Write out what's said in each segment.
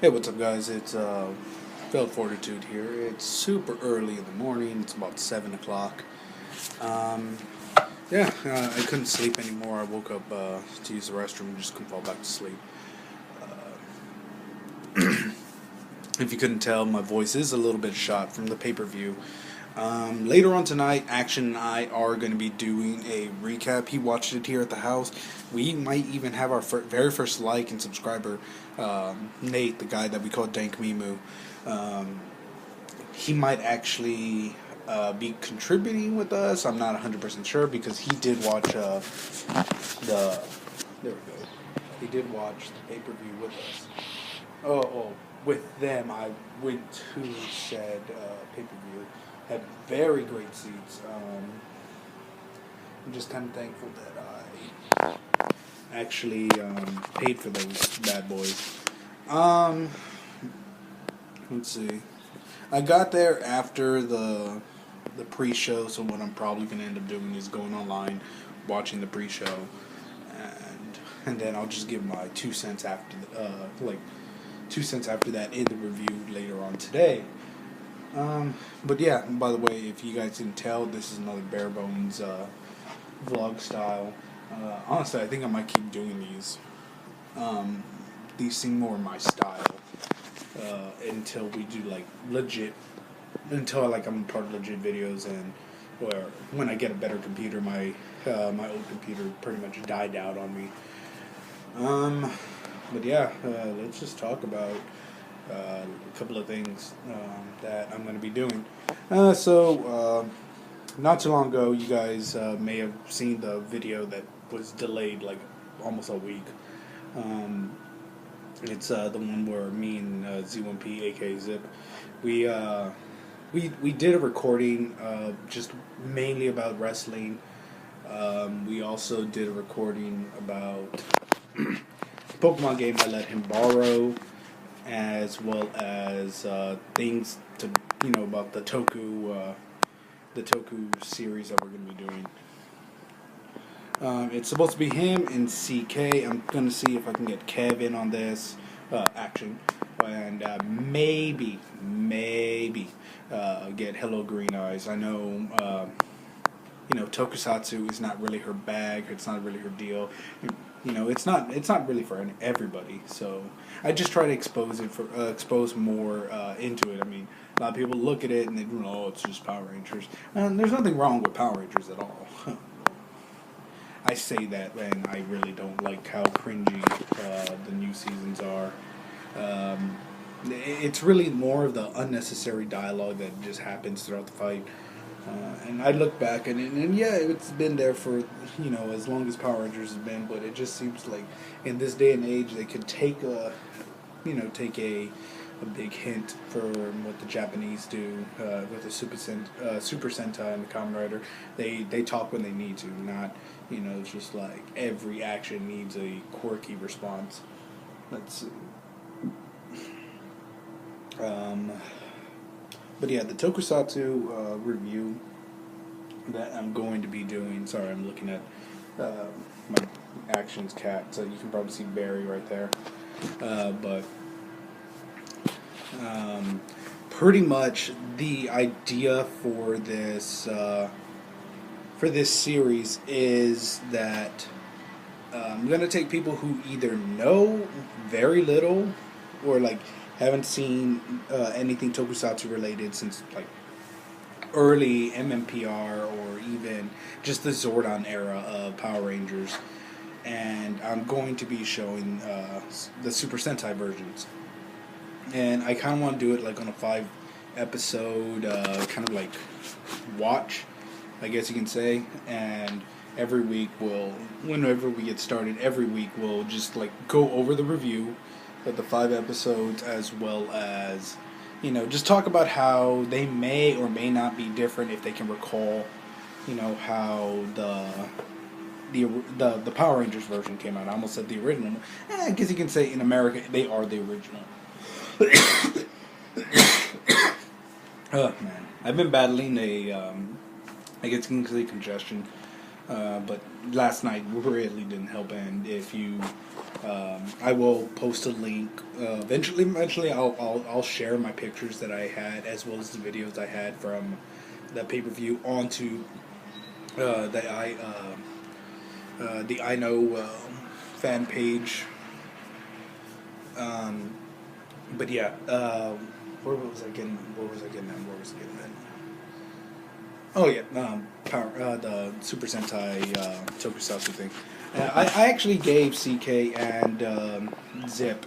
Hey, what's up, guys? It's Failed Fortitude here. It's super early in the morning. It's about 7 o'clock. I couldn't sleep anymore. I woke up to use the restroom and just couldn't fall back to sleep. If you couldn't tell, my voice is a little bit shot from the pay-per-view. Later on tonight, Action and I are going to be doing a recap. He watched it here at the house. We might even have our very first like and subscriber, Nate, the guy that we call Dank Mimu. He might actually be contributing with us. I'm not 100% sure because he did watch there we go. He did watch the pay-per-view with us. With them, I went to said pay-per-view. Had very great seats. I'm just kind of thankful that I actually paid for those bad boys. Let's see. I got there after the pre-show, so what I'm probably going to end up doing is going online, watching the pre-show, and then I'll just give my 2 cents after 2 cents after that in the review later on today. But yeah, by the way, if you guys didn't tell, this is another bare bones vlog style. Honestly, I think I might keep doing these. These seem more my style until we do I'm part of legit videos, and where when I get a better computer, my old computer pretty much died out on me. But yeah, let's just talk about a couple of things that I'm going to be doing. Not too long ago, you guys may have seen the video that was delayed like almost a week. It's the one where me and Z1P, aka Zip, we did a recording just mainly about wrestling. We also did a recording about the Pokemon game I let him borrow, as well as things to about the Toku series that we're going to be doing. It's supposed to be him and CK. I'm going to see if I can get Kevin on this Action, and maybe get Hello Green Eyes. I know Tokusatsu is not really her bag. It's not really her deal. It's not really for everybody. So I just try to expose more into it. I mean, a lot of people look at it and they go, "Oh, it's just Power Rangers." And there's nothing wrong with Power Rangers at all. I say that, and I really don't like how cringy the new seasons are. It's really more of the unnecessary dialogue that just happens throughout the fight. And I look back and yeah, it's been there for as long as Power Rangers has been, but it just seems like in this day and age they could take a big hint from what the Japanese do with the Super Sentai and the Kamen Rider. They talk when they need to, not it's just like every action needs a quirky response. Let's see. But yeah, the Tokusatsu review that I'm going to be doing. Sorry, I'm looking at my Action's cat, so you can probably see Barry right there. Pretty much the idea for this series is that I'm gonna take people who either know very little or haven't seen anything Tokusatsu related since early MMPR or even just the Zordon era of Power Rangers, and I'm going to be showing the Super Sentai versions. And I kind of want to do it on a 5-episode kind of watch, I guess you can say. And every week whenever we get started, every week we'll just go over the review of the 5 episodes, as well as just talk about how they may or may not be different, if they can recall how the Power Rangers version came out. I almost said the original. I guess you can say in America they are the original. Oh man, I've been battling I guess you can say congestion. But last night really didn't help. And if you, I will post a link. Eventually, I'll share my pictures that I had as well as the videos I had from the pay-per-view onto the IONO fan page. But yeah, where was I getting? Where was I getting at? Oh yeah, the Super Sentai Tokusatsu thing. I actually gave CK and Zip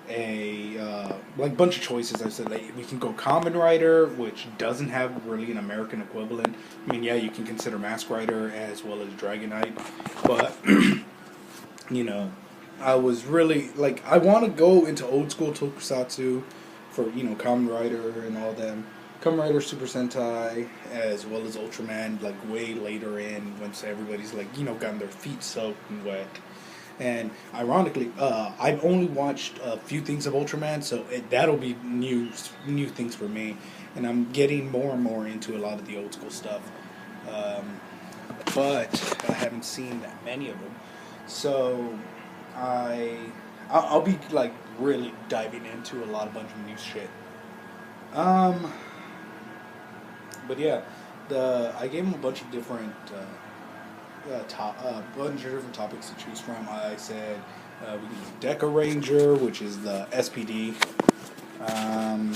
a like bunch of choices. I said like we can go Kamen Rider, which doesn't have really an American equivalent. I mean, yeah, you can consider Mask Rider as well as Dragonite, but you know, I was really like I want to go into old school Tokusatsu for Kamen Rider and all them. Kamen Rider, Super Sentai, as well as Ultraman, like way later in once everybody's like gotten their feet soaked and wet. And ironically, I've only watched a few things of Ultraman, so that'll be new things for me. And I'm getting more and more into a lot of the old school stuff, but I haven't seen that many of them. So I'll be like really diving into a bunch of new shit. Um, but yeah, I gave him a bunch of different bunch of different topics to choose from. I said we can do Deca Ranger, which is the SPD. Um,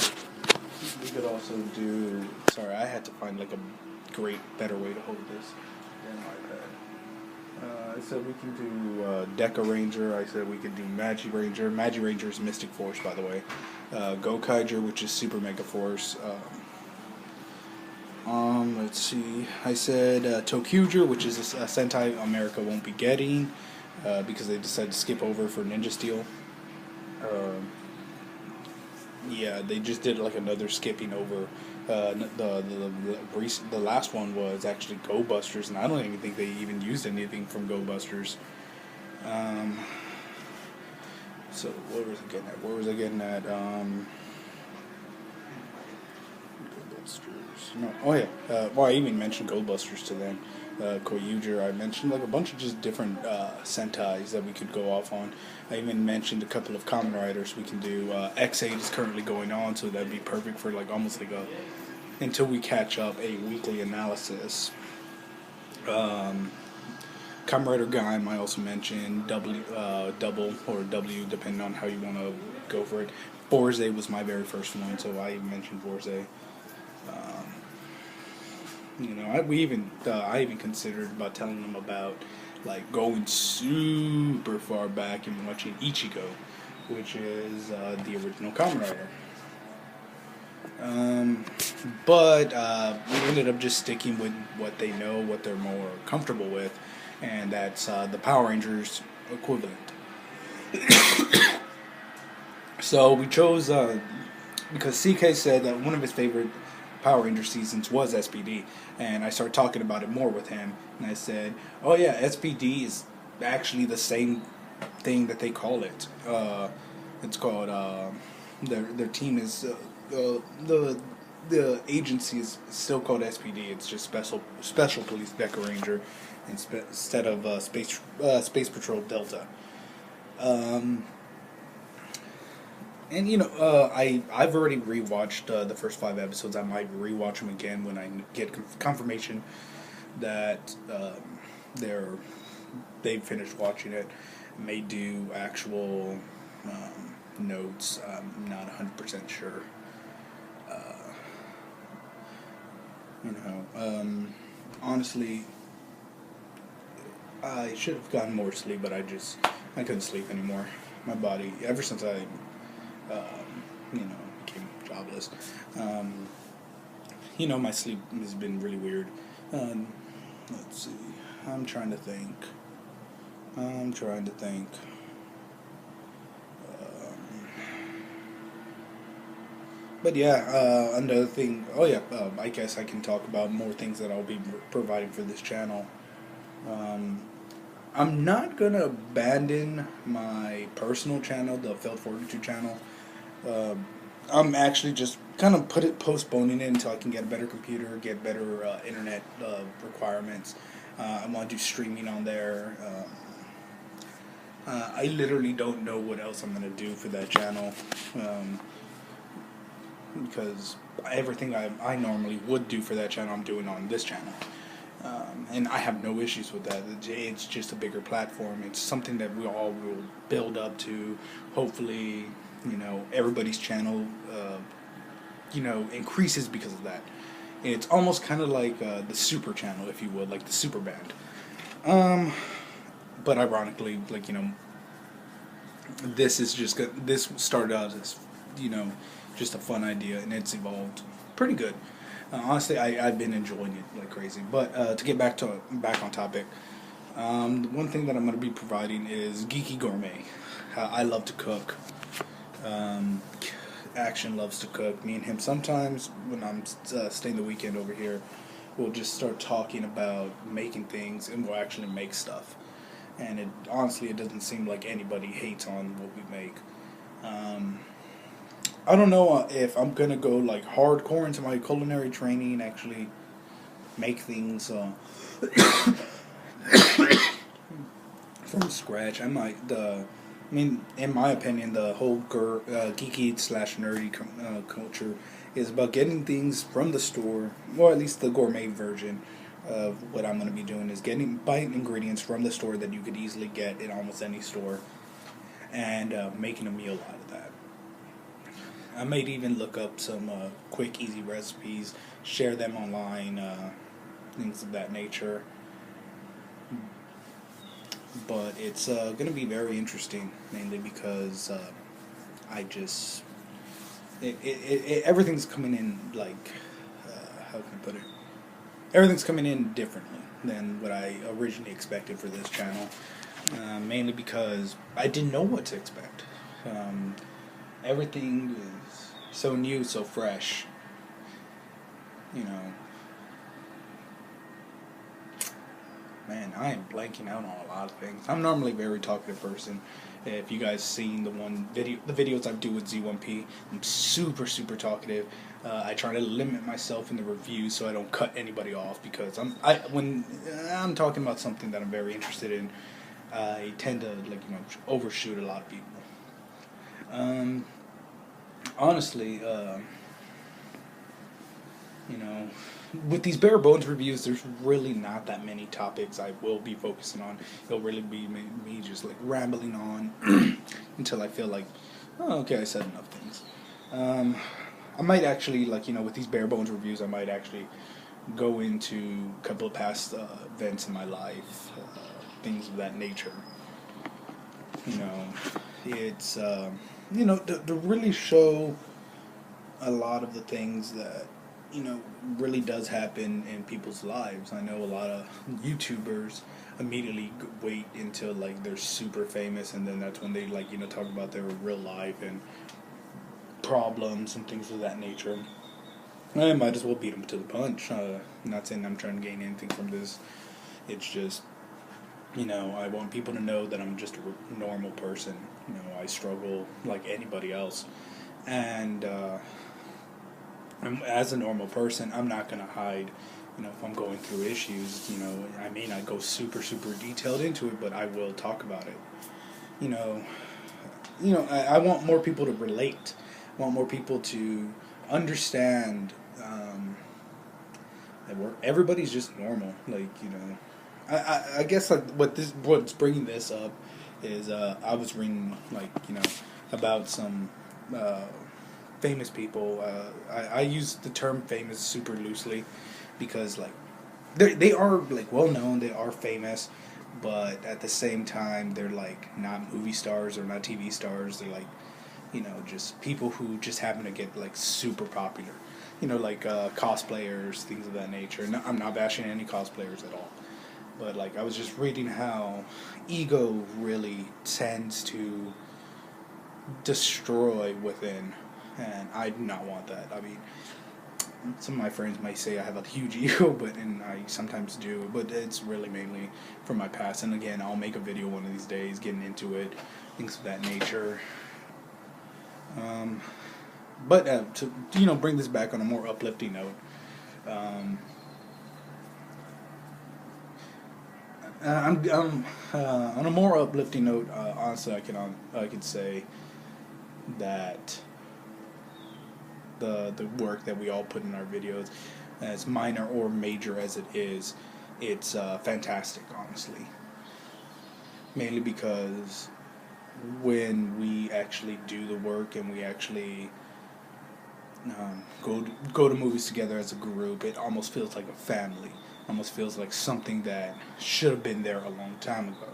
we could also do. Sorry, I had to find like a better way to hold this than my iPad. I said we can do Deca Ranger. I said we could do Magi Ranger. Magi Ranger is Mystic Force, by the way. Gokaiger, which is Super Mega Force. Let's see. I said Tokuger, which is a Sentai America won't be getting because they decided to skip over for Ninja Steel. Yeah, they just did like another skipping over. The last one was actually Go Busters, and I don't even think they even used anything from Go Busters. So what was I getting at? No. Oh yeah. Well, I even mentioned Goldbusters to them. Koyuger. I mentioned like a bunch of just different Sentais that we could go off on. I even mentioned a couple of Kamen Riders we can do. X8 is currently going on, so that'd be perfect for like almost like until we catch up, a weekly analysis. Kamen Rider Gaim I also mentioned. Double or W, depending on how you want to go for it. Borze was my very first one, so I even mentioned Borze. I even considered about telling them about like going super far back and watching Ichigo, which is the original Kamen Rider. But we ended up just sticking with what they know, what they're more comfortable with, and that's the Power Rangers equivalent. So we chose because CK said that one of his favorite Power Ranger seasons was SPD, and I started talking about it more with him, and I said, "Oh yeah, SPD is actually the same thing that they call it. It's called their team is the agency is still called SPD. It's just Special Police Deca Ranger instead of Space Patrol Delta." And I've already rewatched the first 5 episodes. I might rewatch them again when I get confirmation that they've finished watching it. May do actual notes. I'm not 100% sure. Honestly, I should have gotten more sleep, but I couldn't sleep anymore. My body, ever since I became jobless. My sleep has been really weird. Let's see. I'm trying to think. But yeah, another thing. Oh yeah, I guess I can talk about more things that I'll be providing for this channel. I'm not gonna abandon my personal channel, the Failed Fortitude channel. I'm actually just kind of postponing it until I can get a better computer, get better internet requirements, I want to do streaming on there. I literally don't know what else I'm going to do for that channel, because everything I normally would do for that channel, I'm doing on this channel. And I have no issues with that. It's just a bigger platform. It's something that we all will build up to. Hopefully, everybody's channel, increases because of that. It's almost kind of like the super channel, if you would, like the super band. But ironically, this started out as, just a fun idea, and it's evolved pretty good. Honestly, I've been enjoying it like crazy. But to get back on topic, the one thing that I'm going to be providing is Geeky Gourmet. I love to cook. Action loves to cook. Me and him sometimes, when I'm staying the weekend over here, we'll just start talking about making things, and we'll actually make stuff. And honestly, it doesn't seem like anybody hates on what we make. I don't know if I'm gonna go like hardcore into my culinary training and actually make things from scratch. I might. In my opinion, the whole geeky/nerdy culture is about getting things from the store, or at least the gourmet version of what I'm going to be doing is buying ingredients from the store that you could easily get in almost any store, and making a meal out of that. I might even look up some quick, easy recipes, share them online, things of that nature. But it's going to be very interesting, mainly because everything's coming in like, how can I put it? Everything's coming in differently than what I originally expected for this channel. Mainly because I didn't know what to expect. Everything is so new, so fresh. Man, I am blanking out on a lot of things. I'm normally a very talkative person. If you guys seen the videos I do with Z1P, I'm super, super talkative. I try to limit myself in the reviews so I don't cut anybody off, because when I'm talking about something that I'm very interested in, I tend to overshoot a lot of people. Honestly, with these bare bones reviews, there's really not that many topics I will be focusing on. It'll really be me just rambling on until I feel like, oh, okay, I said enough things. I might actually, with these bare bones reviews, I might actually go into a couple of past events in my life, things of that nature. It's to really show a lot of the things that really does happen in people's lives. I know a lot of YouTubers immediately wait until they're super famous, and then that's when they talk about their real life and problems and things of that nature. I might as well beat them to the punch. Not saying I'm trying to gain anything from this. It's just I want people to know that I'm just a normal person. I struggle like anybody else, and as a normal person, I'm not going to hide, if I'm going through issues, I may not go super, super detailed into it, but I will talk about it. I want more people to relate. I want more people to understand that everybody's just normal. I guess what's bringing this up is I was reading about some famous people. I use the term famous super loosely because they are well known, they are famous, but at the same time they're not movie stars or not TV stars. They're just people who just happen to get super popular. Cosplayers, things of that nature. No, I'm not bashing any cosplayers at all. But I was just reading how ego really tends to destroy within, and I do not want that. I mean, some of my friends might say I have a huge ego, and I sometimes do, but it's really mainly from my past. And again, I'll make a video one of these days getting into it, things of that nature. But to bring this back on a more uplifting note, On a more uplifting note. Honestly, I could say that the work that we all put in our videos, as minor or major as it is, it's fantastic. Honestly, mainly because when we actually do the work and we actually go to movies together as a group, it almost feels like a family. Almost feels like something that should have been there a long time ago.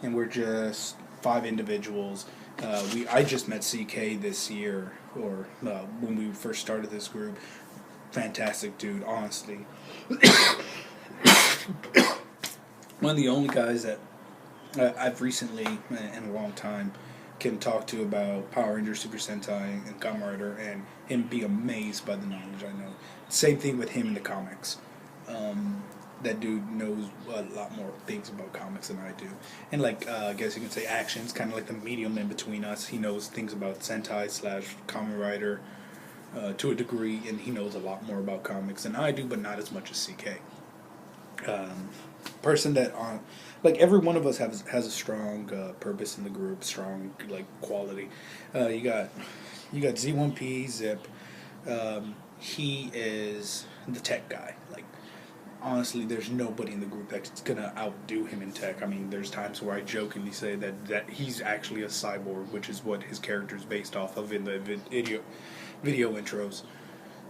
And we're just five individuals. I just met CK this year, or when we first started this group. Fantastic dude, honestly. One of the only guys that I've recently, in a long time, can talk to about Power Rangers, Super Sentai, and Kamen Rider, and him be amazed by the knowledge I know. Same thing with him in the comics. That dude knows a lot more things about comics than I do. And I guess you can say action's kind of like the medium in between us. He knows things about Sentai / Kamen Rider to a degree, and he knows a lot more about comics than I do, but not as much as CK. Person that every one of us has a strong purpose in the group, strong quality. You got Z1P Zip. He is the tech guy. Honestly, there's nobody in the group that's gonna outdo him in tech. I mean, there's times where I jokingly say that he's actually a cyborg, which is what his character is based off of in the video intros.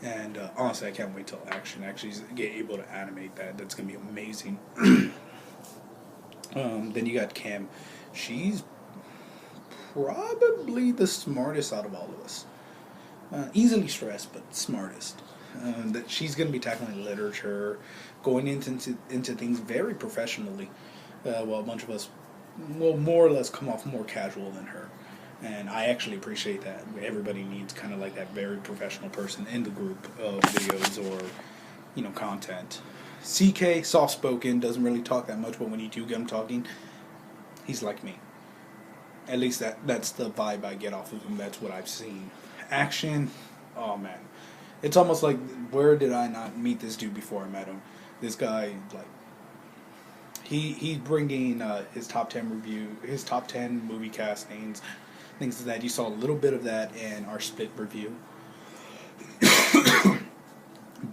And honestly, I can't wait till Action actually get able to animate that. That's gonna be amazing. Then you got Cam. She's probably the smartest out of all of us. Easily stressed, but smartest. That she's going to be tackling literature, going into things very professionally, while a bunch of us will more or less come off more casual than her. And I actually appreciate that. Everybody needs kind of like that very professional person in the group of videos or, content. CK, soft-spoken, doesn't really talk that much, but when you do get him talking, he's like me. At least that's the vibe I get off of him. That's what I've seen. Action, oh man. It's almost like, where did I not meet this dude before I met him? This guy, he's bringing his top 10 movie castings, things like that. You saw a little bit of that in our split review.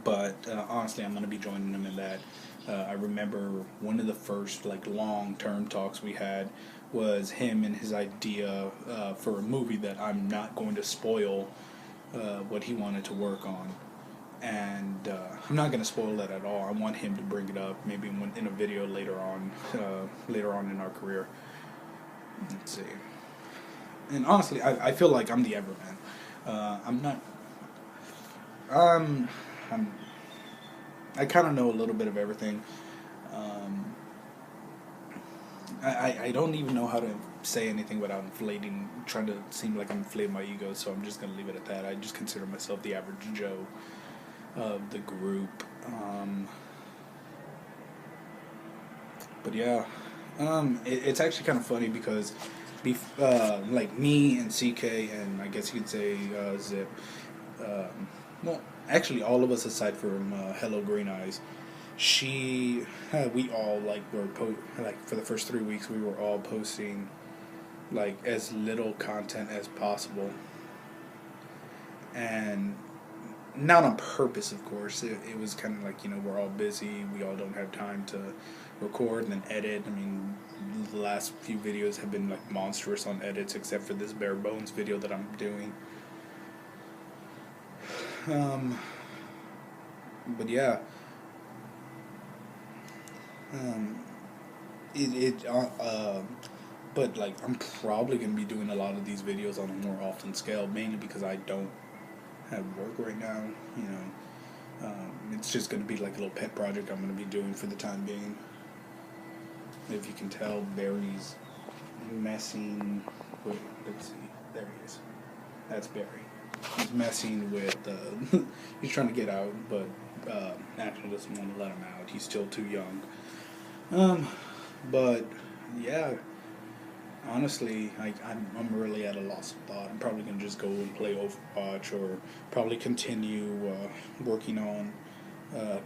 But honestly, I'm going to be joining him in that. I remember one of the first long-term talks we had was him and his idea for a movie that I'm not going to spoil what he wanted to work on. And I'm not going to spoil that at all. I want him to bring it up maybe in a video later on in our career. Let's see. And honestly, I feel like I'm the Everman. I'm not... I kind of know a little bit of everything. I don't even know how to say anything without trying to seem like I'm inflating my ego, so I'm just going to leave it at that. I just consider myself the average Joe of the group. But yeah, it's actually kind of funny because me and CK and I guess you could say Zip, well, actually all of us aside from Hello Green Eyes, we all for the first 3 weeks we were all posting as little content as possible, and not on purpose, of course. It was kind of we're all busy, we all don't have time to record and then edit. I mean, the last few videos have been monstrous on edits, except for this bare bones video that I'm doing. But yeah, but I'm probably gonna be doing a lot of these videos on a more often scale, mainly because I don't have work right now. It's just gonna be a little pet project I'm gonna be doing for the time being. If you can tell, Barry's messing with. Let's see, there he is. That's Barry. He's messing with. He's trying to get out, but Action doesn't want to let him out. He's still too young. But yeah, honestly, I'm really at a loss of thought. I'm probably gonna just go and play Overwatch, or probably continue working on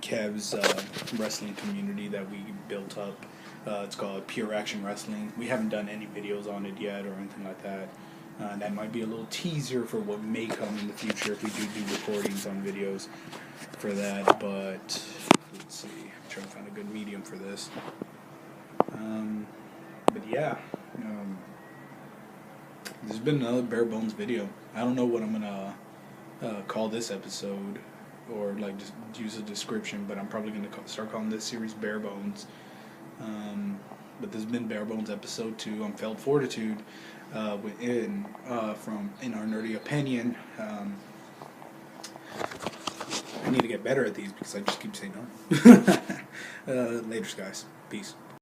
Kev's wrestling community that we built up It's called Pure Action Wrestling. We haven't done any videos on it yet or anything like that. That might be a little teaser for what may come in the future if we do recordings on videos for that. But let's see, I'm trying to find a good medium for this. But yeah, this has been another bare bones video. I don't know what I'm gonna call this episode, or like just use a description, but I'm probably gonna start calling this series Bare Bones. But this has been Bare Bones episode 2 on Failed Fortitude. In our nerdy opinion, I need to get better at these because I just keep saying no. Later, guys. Peace.